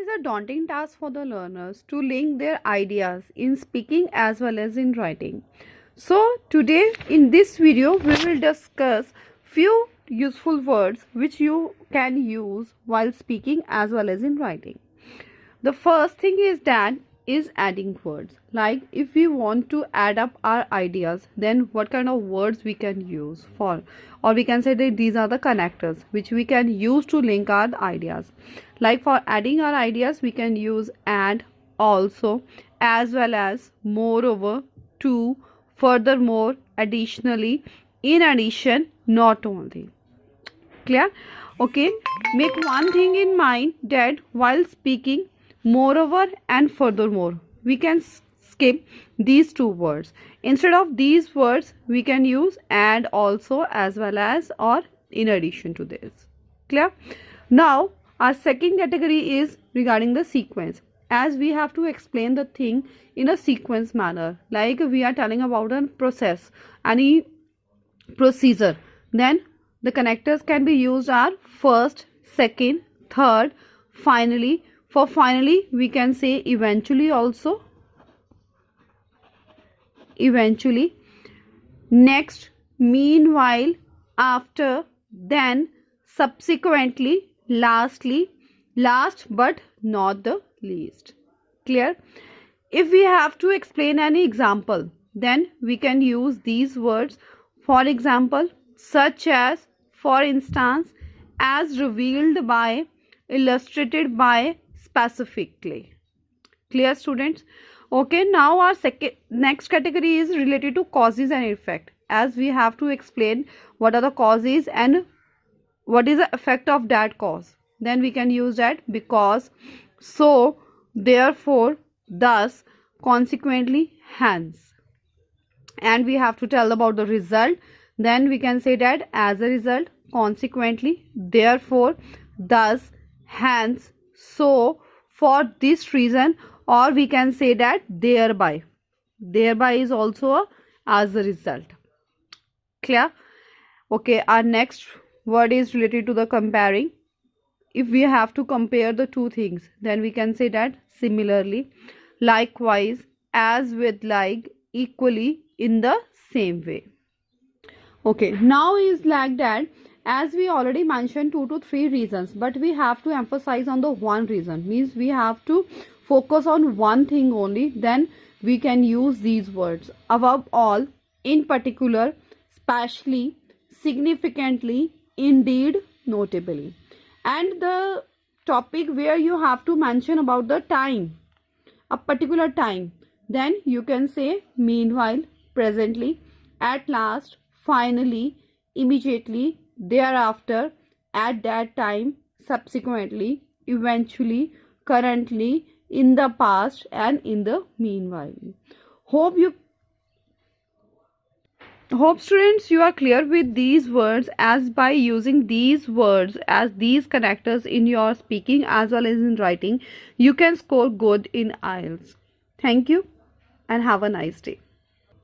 is a daunting task for the learners to link their ideas in speaking as well as in writing. So today in this video we will discuss few useful words which you can use while speaking as well as in writing. The first thing is that is adding words. Like if we want to add up our ideas, then what kind of words we can use for, or we can say that these are the connectors which we can use to link our ideas. Like for adding our ideas we can use and, also, as well as, moreover, to, furthermore, additionally, in addition, not only. Clear? Okay, make one thing in mind that while speaking moreover and furthermore, we can skip these two words. Instead of these words we can use and, also, as well as, or in addition to this. Clear? Now our second category is regarding the sequence, as we have to explain the thing in a sequence manner. Like we are telling about a process, any procedure, then the connectors can be used are first, second, third, finally. For finally we can say eventually, also, eventually, next, meanwhile, after, then, subsequently, lastly, last but not the least. Clear? If we have to explain any example, then we can use these words. For example, such as, for instance, as, revealed by, illustrated by, specifically. Clear, students? Okay, now our next category is related to causes and effect, as we have to explain what are the causes and what is the effect of that cause. Then we can use that because, so, therefore, thus, consequently, hence. And we have to tell about the result. Then we can say that as a result, consequently, therefore, thus, hence, so, for this reason, or we can say that thereby. Thereby is also a as a result. Clear? Okay, our next word is related to the comparing. If we have to compare the two things, then we can say that similarly, likewise, as with like, equally, in the same way. Okay, now is like that, as we already mentioned 2 to 3 reasons, but we have to emphasize on the one reason, means we have to focus on one thing only, then we can use these words. Above all, in particular, specially, significantly, indeed, notably. And the topic where you have to mention about the time, a particular time, then you can say meanwhile, presently, at last, finally, immediately, thereafter, at that time, subsequently, eventually, currently, in the past, and in the meanwhile. Hope students you are clear with these words, as by using these words as these connectors in your speaking as well as in writing, you can score good in IELTS. Thank you and have a nice day.